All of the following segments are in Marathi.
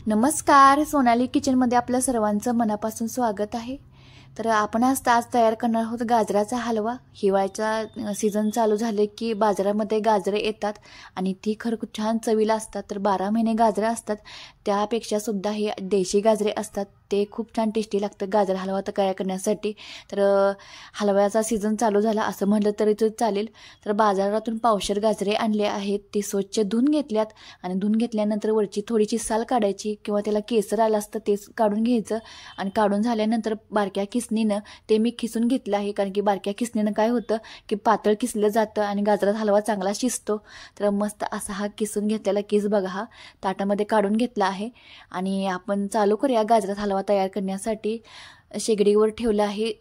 नमस्कार, सोनाली किचनमध्ये आपल्या सर्वांचं मनापासून स्वागत आहे। तर आपण आज तयार करणार आहोत गाजराचा हलवा। हिवाळ्याचा सीझन चालू झाले की बाजारामध्ये गाजरे येतात आणि ती खूप छान चवीला असतात। तर 12 महिने गाजरे असतात, त्यापेक्षा सुद्धा हे देशी गाजरे असतात, ते खूप छान टेस्टी लागतं गाजर हलवा तयार करण्यासाठी। तर हलव्याचा सीझन चालू झाला असं म्हटलं तरी चालेल। तर बाजारातून पावशेर गाजरे आणले आहेत, ते स्वच्छ धुवून घेतल्यात आणि धुवून घेतल्यानंतर वरची थोडीशी साल काढायची किंवा त्याला केसर आलं असतं तेच काढून घ्यायचं आणि काढून झाल्यानंतर बारक्या किसणीनं ते मी खिसून घेतलं आहे, कारण की बारक्या किसणीनं काय होतं की पातळ किसलं जातं आणि गाजराचा हलवा चांगला शिजतो। तर मस्त असा हा किसून घेतलेला किस बघा हा ताटामध्ये काढून घेतला आहे आणि आपण चालू करूया गाजराचा हलवा तयार करण्यासाठी। शेगडीवर ठेवलं आहे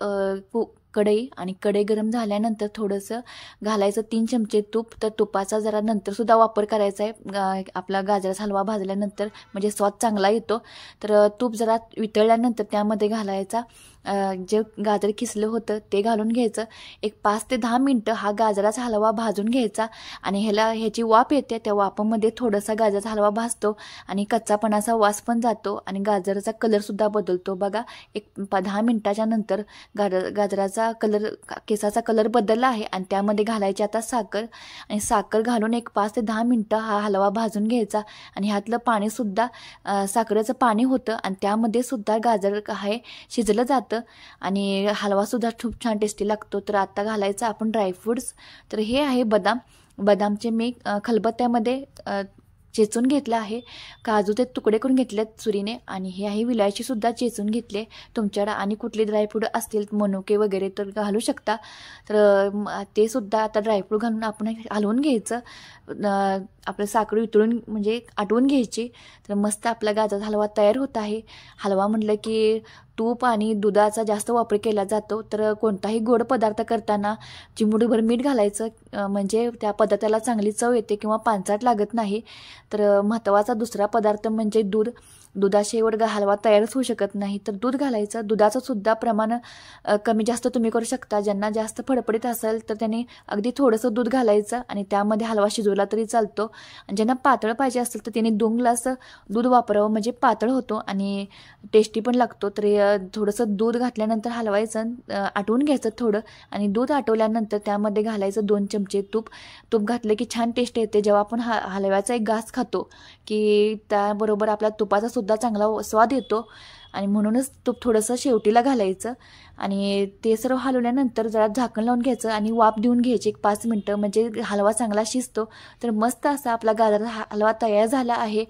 कढई आणि कढई गरम झाल्यानंतर थोडंसं घालायचं 3 चमचे तूप। तर तुपाचा जरा नंतर सुद्धा वापर करायचा आहे आपला गाजराचा हलवा भाजल्यानंतर, म्हणजे स्वाद चांगला येतो। तर तूप जरा वितळल्यानंतर त्यामध्ये घालायचा जे गाजर किसलं होतं ते घालून घ्यायचं। एक 5 ते 10 मिनटं हा गाजराचा हलवा भाजून घ्यायचा आणि ह्याची वाफ येते, त्या वाफामध्ये थोडासा गाजराचा हलवा भाजतो आणि कच्चापणाचा वास पण जातो आणि गाजराचा कलर सुद्धा बदलतो। बघा, एक 10 मिनिटाच्या नंतर गाजराचा केसाचा कलर बदलला आहे आणि त्यामध्ये घालायची आता साखर आणि साखर घालून एक 5 ते 10 मिनटं हा हलवा भाजून घ्यायचा आणि ह्यातलं पाणी सुद्धा साखरेचं पाणी होतं आणि त्यामध्ये सुद्धा गाजर आहे शिजलं जातं आणि हलवा सुद्धा खूप छान टेस्टी लागतो। तर आता घालायचं आपण ड्रायफ्रूट्स। तर हे आहे बदामचे मी खलबत्त्यामध्ये चेचून घेतलं आहे, काजूचे तुकडे करून घेतलेत सुरीने आणि हे आहे विलायची सुद्धा चेचून घेतले। तुमच्याकडे आणि कुठले ड्रायफ्रूट असतील मनुके वगैरे तर घालू शकता। तर ते सुद्धा आता ड्रायफ्रूट घालून आपण हलवून घ्यायचं, आपलं साखर वितळून म्हणजे आटवून घ्यायची। तर मस्त आपला गाजराचा हलवा तयार होत आहे। हलवा म्हटलं की तूप आणि दुधाचा जास्त वापर केला जातो। तर कोणताही गोड पदार्थ करताना चिमूटभर मीठ घालायचं, म्हणजे त्या पदार्थाला चांगली चव येते किंवा पांचट लागत नाही। तर महत्त्वाचा दुसरा पदार्थ म्हणजे दूध। दुधाशिवाय हलवा तयारच होऊ शकत नाही, तर दूध घालायचं। दुधाचं सुद्धा प्रमाण कमी जास्त तुम्ही करू शकता। ज्यांना जास्त फडफडीत असेल तर त्यांनी अगदी थोडंसं दूध घालायचं आणि त्यामध्ये हलवा शिजवला तरी चालतो आणि ज्यांना पातळ पाहिजे असेल तर त्यांनी 2 ग्लास दूध वापरावं, म्हणजे पातळ होतो आणि टेस्टी पण लागतो। तर थोडंसं दूध घातल्यानंतर हलवायचं, आटवून घ्यायचं थोडं आणि दूध आटवल्यानंतर त्यामध्ये घालायचं 2 चमचे तूप। तूप घातलं की छान टेस्ट येते। जेव्हा आपण हलव्याचा एक घास खातो की त्याबरोबर आपल्या तुपाचा सुद्धा चांगला स्वाद येतो आणि म्हणूनच तूप थोडंसं शेवटीला घालायचं आणि ते सर्व हलवल्यानंतर जरा झाकण लावून घ्यायचं आणि वाफ देऊन घ्यायची एक 5 मिनटं, म्हणजे हलवा चांगला शिजतो। तर मस्त असा आपला गाजराचा हलवा तयार झाला आहे।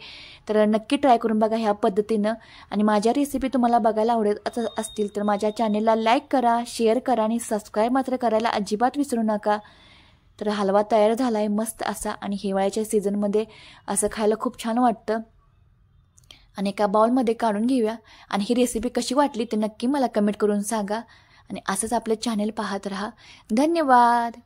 तर नक्की ट्राय करून बघा ह्या पद्धतीनं आणि माझ्या रेसिपी तुम्हाला बघायला आवडत असतील तर माझ्या चॅनेलला लाईक करा, शेअर करा आणि सबस्क्राईब मात्र करायला अजिबात विसरू नका। तर हलवा तयार झाला आहे मस्त असा आणि हिवाळ्याच्या सीझनमध्ये असं खायला खूप छान वाटतं आणि एका बाउलमध्ये काढून घेऊया आणि ही रेसिपी कशी वाटली ते नक्की मला कमेंट करून सांगा आणि असंच आपलं चॅनेल पाहत राहा। धन्यवाद।